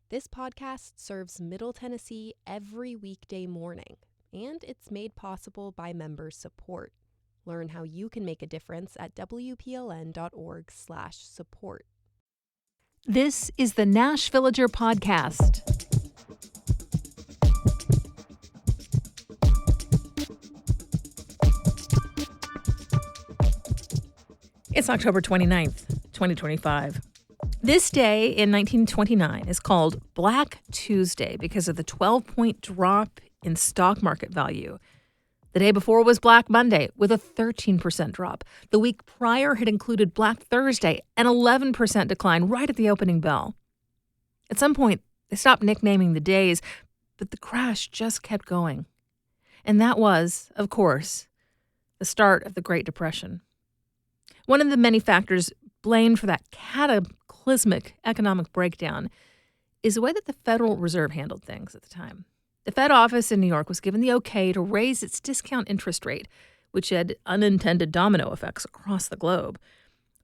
This podcast serves Middle Tennessee every weekday morning, and it's made possible by member support. Learn how you can make a difference at WPLN.org/support. This is the Nash Villager Podcast. It's October 29th, 2025. This day in 1929 is called Black Tuesday because of the 12-point drop in stock market value. The day before was Black Monday with a 13% drop. The week prior had included Black Thursday, an 11% decline right at the opening bell. At some point, they stopped nicknaming the days, but the crash just kept going. And that was, of course, the start of the Great Depression. One of the many factors blamed for that cataclysmic economic breakdown is the way that the Federal Reserve handled things at the time. The Fed office in New York was given the okay to raise its discount interest rate, which had unintended domino effects across the globe.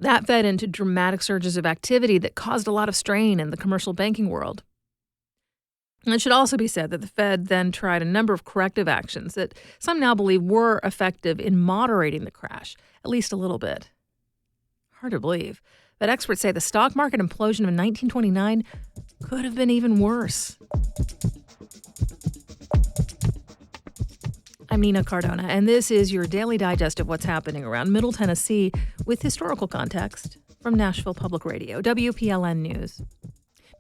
That fed into dramatic surges of activity that caused a lot of strain in the commercial banking world. And it should also be said that the Fed then tried a number of corrective actions that some now believe were effective in moderating the crash, at least a little bit. Hard to believe, but experts say the stock market implosion of 1929 could have been even worse. I'm Nina Cardona, and this is your daily digest of what's happening around Middle Tennessee with historical context from Nashville Public Radio, WPLN News.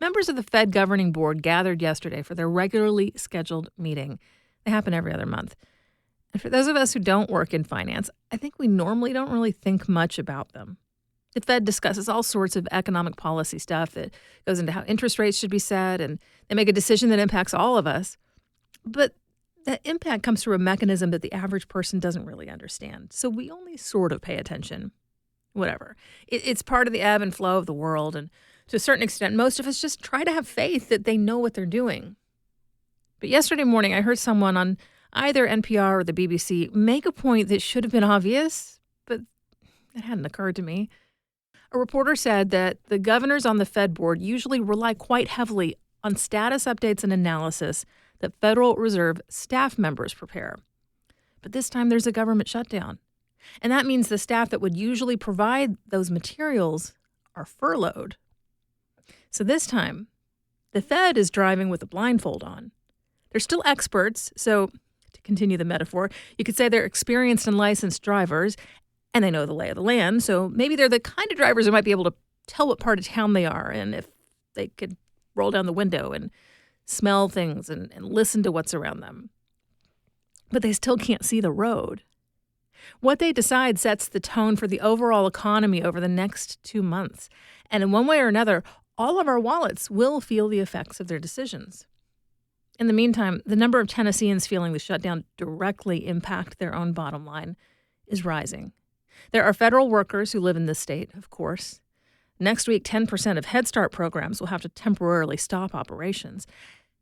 Members of the Fed Governing Board gathered yesterday for their regularly scheduled meeting. They happen every other month. And for those of us who don't work in finance, I think we normally don't really think much about them. The Fed discusses all sorts of economic policy stuff that goes into how interest rates should be set, and they make a decision that impacts all of us. But that impact comes through a mechanism that the average person doesn't really understand. So we only sort of pay attention. Whatever. It's part of the ebb and flow of the world, and to a certain extent, most of us just try to have faith that they know what they're doing. But yesterday morning, I heard someone on either NPR or the BBC make a point that should have been obvious, but it hadn't occurred to me. A reporter said that the governors on the Fed board usually rely quite heavily on status updates and analysis that Federal Reserve staff members prepare. But this time there's a government shutdown. And that means the staff that would usually provide those materials are furloughed. So this time, the Fed is driving with a blindfold on. They're still experts, so to continue the metaphor, you could say they're experienced and licensed drivers, and they know the lay of the land, so maybe they're the kind of drivers who might be able to tell what part of town they are, and if they could roll down the window and smell things and listen to what's around them. But they still can't see the road. What they decide sets the tone for the overall economy over the next 2 months. And in one way or another, all of our wallets will feel the effects of their decisions. In the meantime, the number of Tennesseans feeling the shutdown directly impact their own bottom line is rising. There are federal workers who live in this state, of course. Next week, 10% of Head Start programs will have to temporarily stop operations.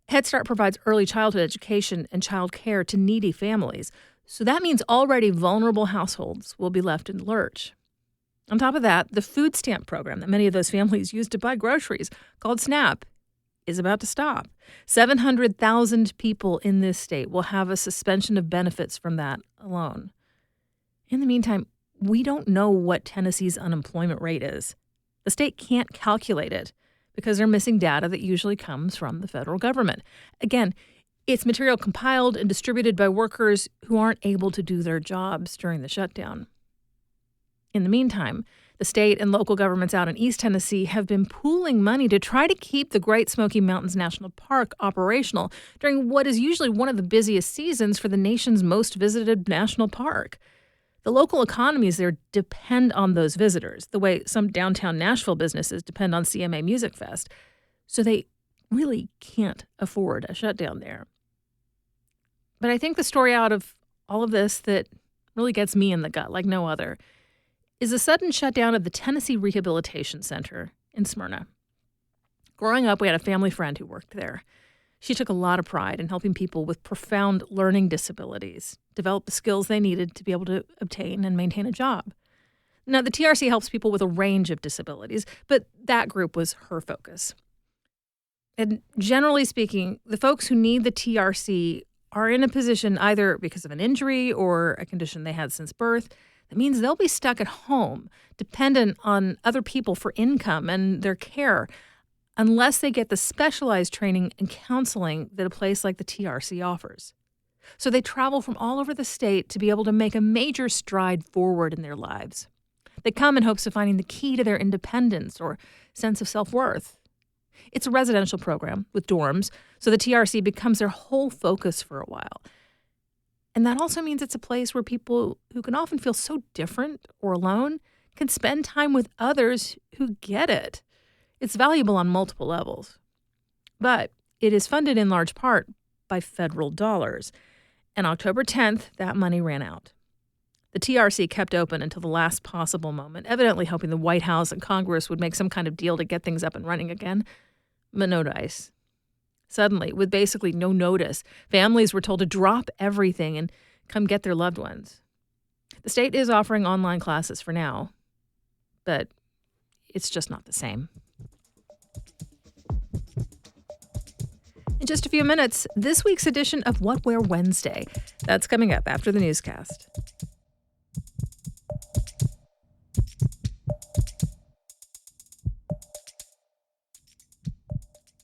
Head Start provides early childhood education and child care to needy families, so that means already vulnerable households will be left in the lurch. On top of that, the food stamp program that many of those families use to buy groceries, called SNAP, is about to stop. 700,000 people in this state will have a suspension of benefits from that alone. In the meantime, we don't know what Tennessee's unemployment rate is. The state can't calculate it because they're missing data that usually comes from the federal government. Again, it's material compiled and distributed by workers who aren't able to do their jobs during the shutdown. In the meantime, the state and local governments out in East Tennessee have been pooling money to try to keep the Great Smoky Mountains National Park operational during what is usually one of the busiest seasons for the nation's most visited national park. The local economies there depend on those visitors, the way some downtown Nashville businesses depend on CMA Music Fest. So they really can't afford a shutdown there. But I think the story out of all of this that really gets me in the gut like no other is the sudden shutdown of the Tennessee Rehabilitation Center in Smyrna. Growing up, we had a family friend who worked there. She took a lot of pride in helping people with profound learning disabilities develop the skills they needed to be able to obtain and maintain a job. Now, the TRC helps people with a range of disabilities, but that group was her focus. And generally speaking, the folks who need the TRC are in a position either because of an injury or a condition they had since birth. That means they'll be stuck at home, dependent on other people for income and their care, unless they get the specialized training and counseling that a place like the TRC offers. So they travel from all over the state to be able to make a major stride forward in their lives. They come in hopes of finding the key to their independence or sense of self-worth. It's a residential program with dorms, so the TRC becomes their whole focus for a while. And that also means it's a place where people who can often feel so different or alone can spend time with others who get it. It's valuable on multiple levels. But it is funded in large part by federal dollars. And October 10th, that money ran out. The TRC kept open until the last possible moment, evidently hoping the White House and Congress would make some kind of deal to get things up and running again. But no dice. Suddenly, with basically no notice, families were told to drop everything and come get their loved ones. The state is offering online classes for now, but it's just not the same. In just a few minutes, this week's edition of What Wear Wednesday. That's coming up after the newscast.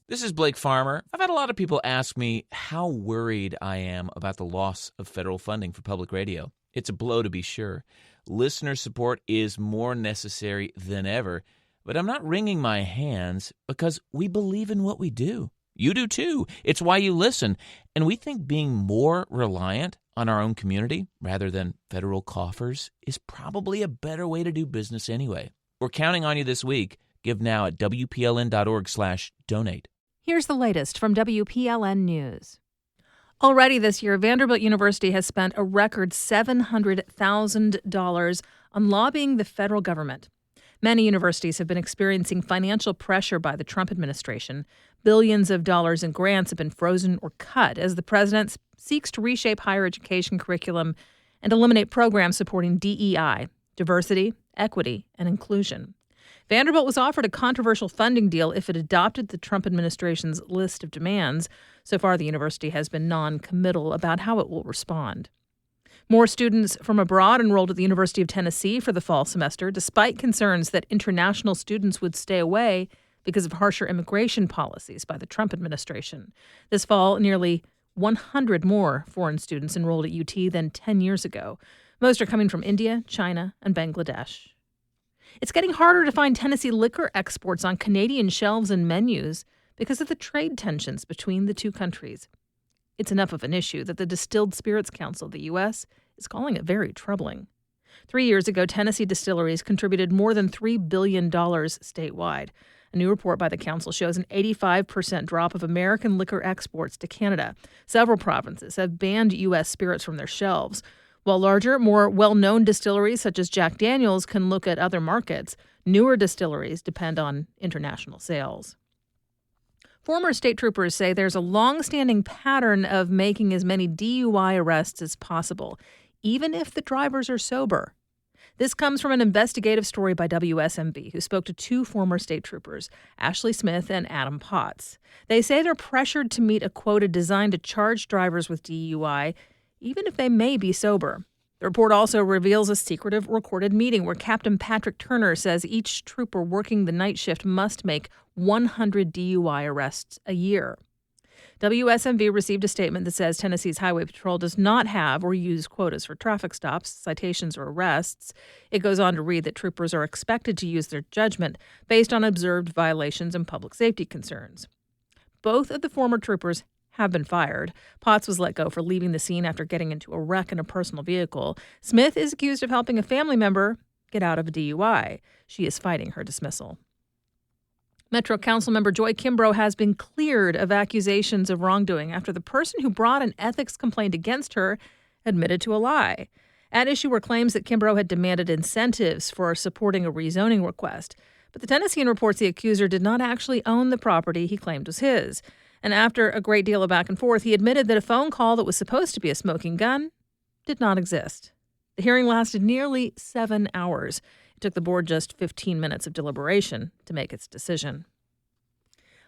This is Blake Farmer. I've had a lot of people ask me how worried I am about the loss of federal funding for public radio. It's a blow, to be sure. Listener support is more necessary than ever, but I'm not wringing my hands because we believe in what we do. You do too. It's why you listen. And we think being more reliant on our own community rather than federal coffers is probably a better way to do business anyway. We're counting on you this week. Give now at WPLN.org/donate. Here's the latest from WPLN News. Already this year, Vanderbilt University has spent a record $700,000 on lobbying the federal government. Many universities have been experiencing financial pressure by the Trump administration. Billions of dollars in grants have been frozen or cut as the president seeks to reshape higher education curriculum and eliminate programs supporting DEI, diversity, equity, and inclusion. Vanderbilt was offered a controversial funding deal if it adopted the Trump administration's list of demands. So far, the university has been non-committal about how it will respond. More students from abroad enrolled at the University of Tennessee for the fall semester, despite concerns that international students would stay away because of harsher immigration policies by the Trump administration. This fall, nearly 100 more foreign students enrolled at UT than 10 years ago. Most are coming from India, China, and Bangladesh. It's getting harder to find Tennessee liquor exports on Canadian shelves and menus because of the trade tensions between the two countries. It's enough of an issue that the Distilled Spirits Council of the U.S. is calling it very troubling. 3 years ago, Tennessee distilleries contributed more than $3 billion statewide. A new report by the council shows an 85% drop of American liquor exports to Canada. Several provinces have banned U.S. spirits from their shelves. While larger, more well-known distilleries such as Jack Daniel's can look at other markets, newer distilleries depend on international sales. Former state troopers say there's a long-standing pattern of making as many DUI arrests as possible, even if the drivers are sober. This comes from an investigative story by WSMV, who spoke to two former state troopers, Ashley Smith and Adam Potts. They say they're pressured to meet a quota designed to charge drivers with DUI, even if they may be sober. The report also reveals a secretive recorded meeting where Captain Patrick Turner says each trooper working the night shift must make 100 DUI arrests a year. WSMV received a statement that says Tennessee's Highway Patrol does not have or use quotas for traffic stops, citations, or arrests. It goes on to read that troopers are expected to use their judgment based on observed violations and public safety concerns. Both of the former troopers have been fired. Potts was let go for leaving the scene after getting into a wreck in a personal vehicle. Smith is accused of helping a family member get out of a DUI. She is fighting her dismissal. Metro Councilmember Joy Kimbrough has been cleared of accusations of wrongdoing after the person who brought an ethics complaint against her admitted to a lie. At issue were claims that Kimbrough had demanded incentives for supporting a rezoning request. But the Tennessean reports the accuser did not actually own the property he claimed was his. And after a great deal of back and forth, he admitted that a phone call that was supposed to be a smoking gun did not exist. The hearing lasted nearly 7 hours. It took the board just 15 minutes of deliberation to make its decision.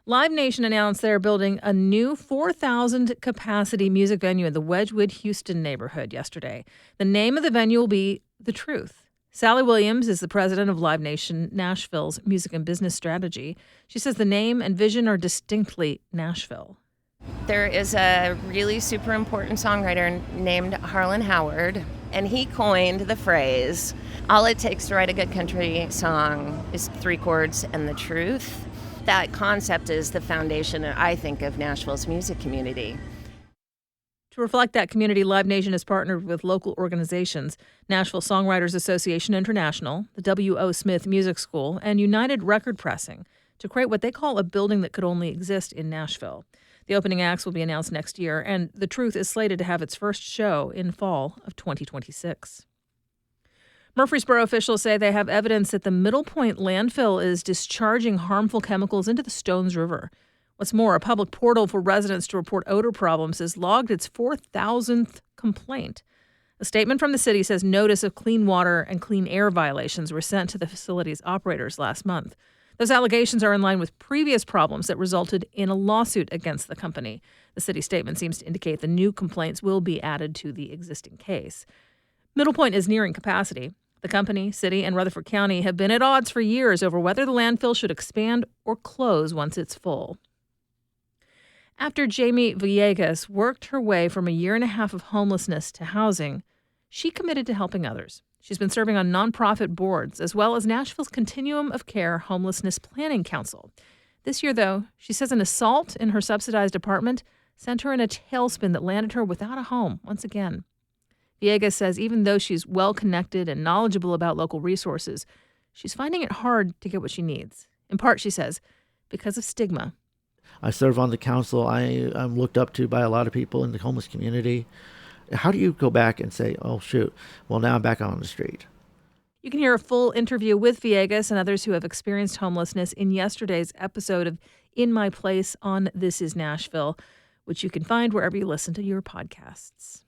Live Nation announced they're building a new 4,000-capacity music venue in the Wedgwood, Houston neighborhood yesterday. The name of the venue will be The Truth. Sally Williams is the president of Live Nation Nashville's music and business strategy. She says the name and vision are distinctly Nashville. There is a really super important songwriter named Harlan Howard, and he coined the phrase, all it takes to write a good country song is 3 chords and the truth. That concept is the foundation, I think, of Nashville's music community. To reflect that community, Live Nation has partnered with local organizations, Nashville Songwriters Association International, the W.O. Smith Music School, and United Record Pressing to create what they call a building that could only exist in Nashville. The opening acts will be announced next year, and The Truth is slated to have its first show in fall of 2026. Murfreesboro officials say they have evidence that the Middle Point landfill is discharging harmful chemicals into the Stones River. What's more, a public portal for residents to report odor problems has logged its 4,000th complaint. A statement from the city says notice of clean water and clean air violations were sent to the facility's operators last month. Those allegations are in line with previous problems that resulted in a lawsuit against the company. The city statement seems to indicate the new complaints will be added to the existing case. Middle Point is nearing capacity. The company, city, and Rutherford County have been at odds for years over whether the landfill should expand or close once it's full. After Jamie Villegas worked her way from a year and a half of homelessness to housing, she committed to helping others. She's been serving on nonprofit boards as well as Nashville's Continuum of Care Homelessness Planning Council. This year, though, she says an assault in her subsidized apartment sent her in a tailspin that landed her without a home once again. Villegas says even though she's well-connected and knowledgeable about local resources, she's finding it hard to get what she needs. In part, she says, because of stigma. I serve on the council. I'm looked up to by a lot of people in the homeless community. How do you go back and say, oh, shoot, well, now I'm back on the street? You can hear a full interview with Villegas and others who have experienced homelessness in yesterday's episode of In My Place on This Is Nashville, which you can find wherever you listen to your podcasts.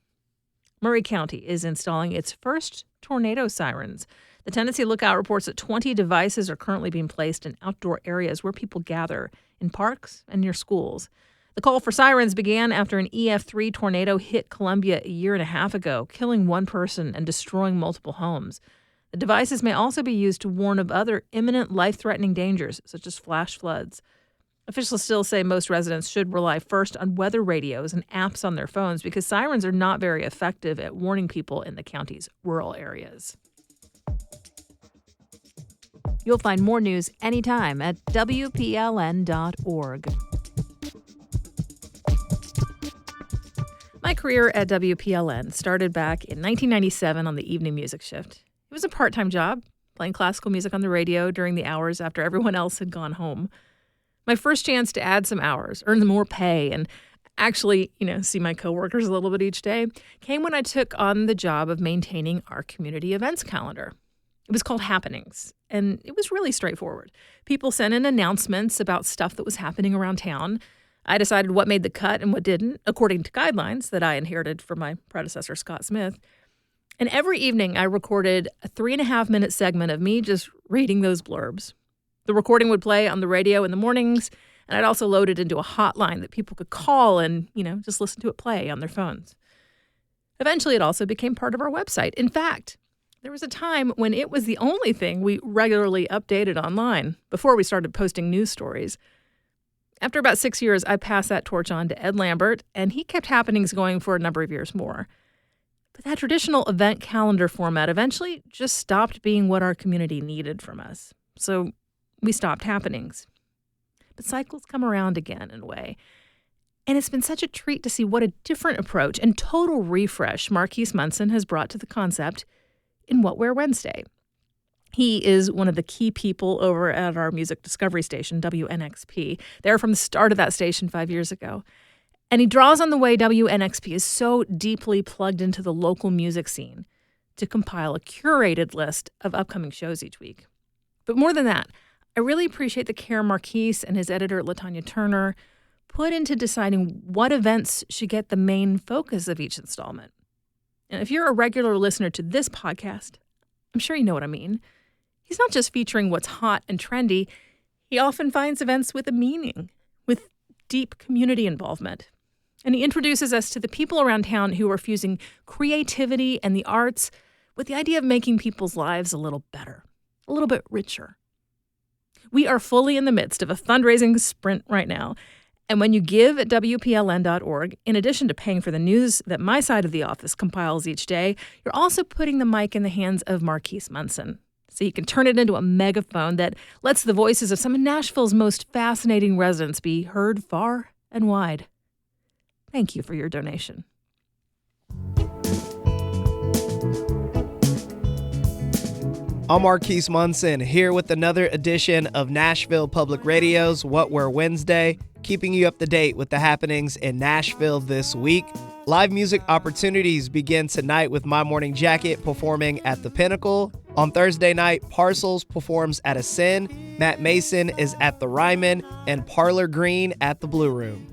Murray County is installing its first tornado sirens. The Tennessee Lookout reports that 20 devices are currently being placed in outdoor areas where people gather, in parks and near schools. The call for sirens began after an EF3 tornado hit Columbia a year and a half ago, killing one person and destroying multiple homes. The devices may also be used to warn of other imminent life-threatening dangers, such as flash floods. Officials still say most residents should rely first on weather radios and apps on their phones because sirens are not very effective at warning people in the county's rural areas. You'll find more news anytime at WPLN.org. My career at WPLN started back in 1997 on the evening music shift. It was a part-time job, playing classical music on the radio during the hours after everyone else had gone home. My first chance to add some hours, earn more pay, and actually, see my coworkers a little bit each day came when I took on the job of maintaining our community events calendar. It was called Happenings, and it was really straightforward. People sent in announcements about stuff that was happening around town. I decided what made the cut and what didn't, according to guidelines that I inherited from my predecessor, Scott Smith. And every evening, I recorded a 3.5-minute segment of me just reading those blurbs. The recording would play on the radio in the mornings, and I'd also load it into a hotline that people could call and, just listen to it play on their phones. Eventually, it also became part of our website. In fact, there was a time when it was the only thing we regularly updated online before we started posting news stories. After about 6 years, I passed that torch on to Ed Lambert, and he kept Happenings going for a number of years more. But that traditional event calendar format eventually just stopped being what our community needed from us. So we stopped Happenings. But cycles come around again in a way. And it's been such a treat to see what a different approach and total refresh Marquise Munson has brought to the concept in What Wear Wednesday. He is one of the key people over at our music discovery station, WNXP. There from the start of that station 5 years ago. And he draws on the way WNXP is so deeply plugged into the local music scene to compile a curated list of upcoming shows each week. But more than that, I really appreciate the care Marquise and his editor, LaTonya Turner, put into deciding what events should get the main focus of each installment. And if you're a regular listener to this podcast, I'm sure you know what I mean. He's not just featuring what's hot and trendy. He often finds events with a meaning, deep community involvement. And he introduces us to the people around town who are fusing creativity and the arts with the idea of making people's lives a little better, a little bit richer. We are fully in the midst of a fundraising sprint right now. And when you give at WPLN.org, in addition to paying for the news that my side of the office compiles each day, you're also putting the mic in the hands of Marquise Munson. So you can turn it into a megaphone that lets the voices of some of Nashville's most fascinating residents be heard far and wide. Thank you for your donation. I'm Marquise Munson, here with another edition of Nashville Public Radio's What We're Wednesday, keeping you up to date with the happenings in Nashville this week. Live music opportunities begin tonight with My Morning Jacket performing at the Pinnacle. On Thursday night, Parcels performs at Ascend, Matt Mason is at the Ryman, and Parlor Green at the Blue Room.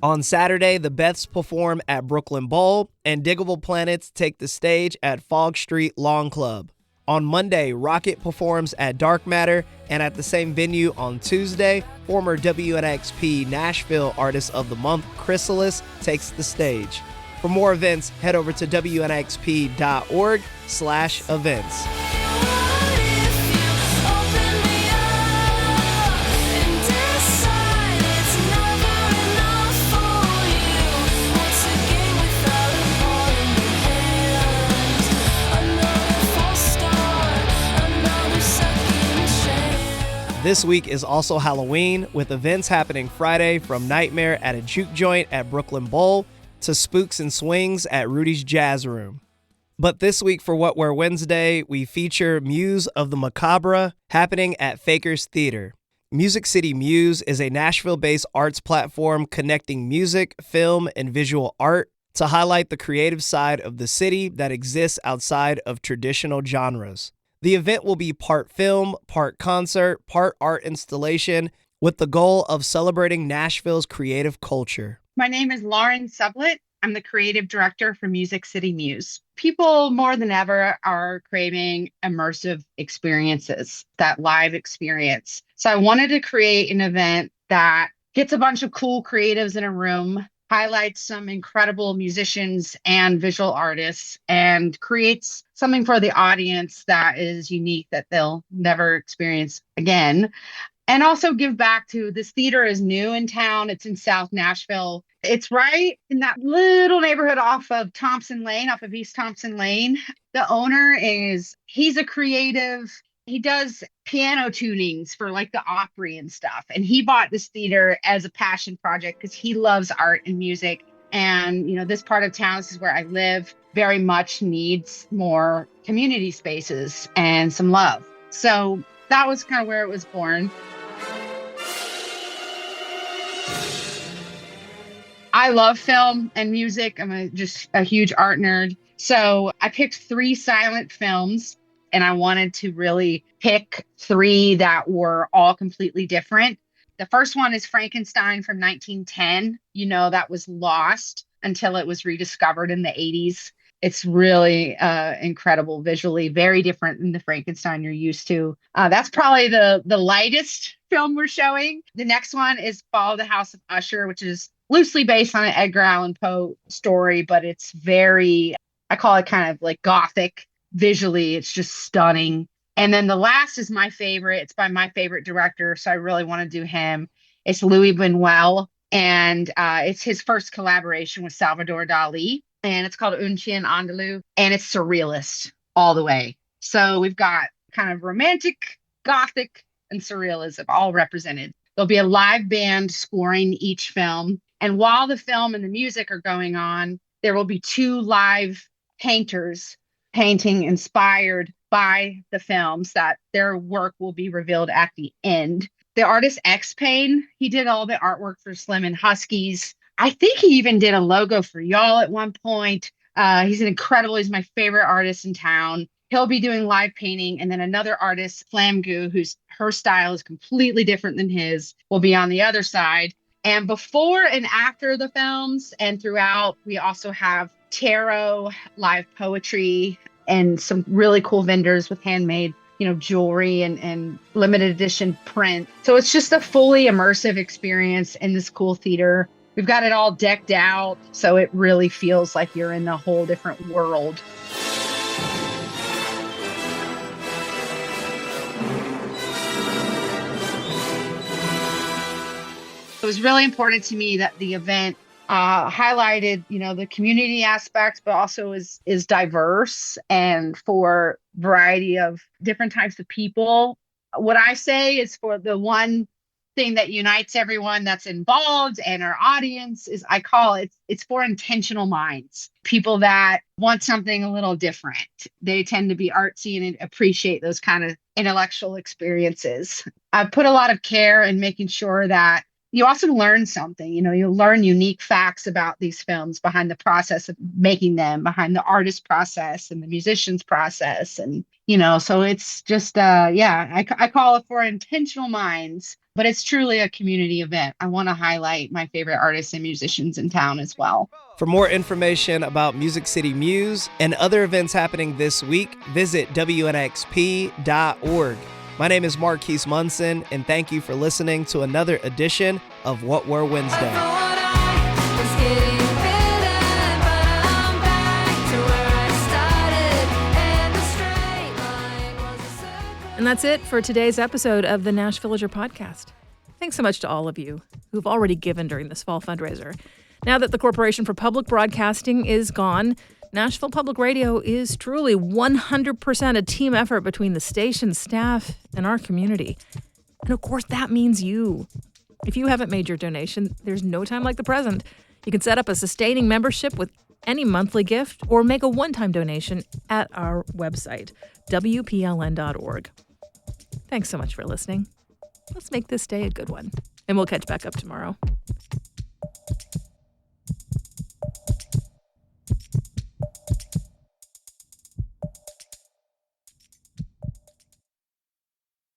On Saturday, the Beths perform at Brooklyn Bowl, and Diggable Planets take the stage at Fog Street Lawn Club. On Monday, Rocket performs at Dark Matter, and at the same venue on Tuesday, former WNXP Nashville Artist of the Month, Chrysalis, takes the stage. For more events, head over to WNXP.org/events. This week is also Halloween, with events happening Friday from Nightmare at a Juke Joint at Brooklyn Bowl to Spooks and Swings at Rudy's Jazz Room. But this week for What We're Wednesday, we feature Muse of the Macabre happening at Faker's Theater. Music City Muse is a Nashville-based arts platform connecting music, film, and visual art to highlight the creative side of the city that exists outside of traditional genres. The event will be part film, part concert, part art installation, with the goal of celebrating Nashville's creative culture. My name is Lauren Sublett. I'm the creative director for Music City Muse. People more than ever are craving immersive experiences, that live experience. So I wanted to create an event that gets a bunch of cool creatives in a room, highlights some incredible musicians and visual artists, and creates something for the audience that is unique that they'll never experience again. And also give back to this theater is new in town. It's in South Nashville. It's right in that little neighborhood off of East Thompson Lane. The owner he's a creative. He does piano tunings for like the Opry and stuff. And he bought this theater as a passion project because he loves art and music. And, this part of town, this is where I live, very much needs more community spaces and some love. So that was kind of where it was born. I love film and music. I'm just a huge art nerd. So I picked 3 silent films. And I wanted to really pick 3 that were all completely different. The first one is Frankenstein from 1910. That was lost until it was rediscovered in the 80s. It's really incredible visually, very different than the Frankenstein you're used to. That's probably the lightest film we're showing. The next one is Fall of the House of Usher, which is loosely based on an Edgar Allan Poe story, but it's very, I call it kind of like gothic. Visually, it's just stunning. And then the last is my favorite. It's by my favorite director, so I really want to do him. It's Louis Buñuel, and it's his first collaboration with Salvador Dali, and it's called Un Chien Andalou, and it's surrealist all the way. So we've got kind of romantic, gothic, and surrealism all represented. There'll be a live band scoring each film, and while the film and the music are going on, there will be 2 live painters painting inspired by the films that their work will be revealed at the end. The artist X Payne, he did all the artwork for Slim and Huskies. I think he even did a logo for y'all at one point. He's he's my favorite artist in town. He'll be doing live painting. And then another artist, Flamgoo, her style is completely different than his, will be on the other side. And before and after the films and throughout, we also have tarot, live poetry, and some really cool vendors with handmade jewelry and limited edition print. So it's just a fully immersive experience in this cool theater. We've got it all decked out, so it really feels like you're in a whole different world. It was really important to me that the event highlighted, the community aspect, but also is diverse and for variety of different types of people. What I say is for the one thing that unites everyone that's involved and our audience is I call it's for intentional minds, people that want something a little different. They tend to be artsy and appreciate those kind of intellectual experiences. I put a lot of care in making sure that you also learn something. You'll learn unique facts about these films behind the process of making them, behind the artist process and the musician's process. And, so it's just, I call it for intentional minds, but it's truly a community event. I want to highlight my favorite artists and musicians in town as well. For more information about Music City Muse and other events happening this week, visit WNXP.org. My name is Marquise Munson, and thank you for listening to another edition of What Were Wednesday. And that's it for today's episode of the Nash Villager podcast. Thanks so much to all of you who've already given during this fall fundraiser. Now that the Corporation for Public Broadcasting is gone, Nashville Public Radio is truly 100% a team effort between the station staff and our community. And of course, that means you. If you haven't made your donation, there's no time like the present. You can set up a sustaining membership with any monthly gift or make a one-time donation at our website, WPLN.org. Thanks so much for listening. Let's make this day a good one, and we'll catch back up tomorrow.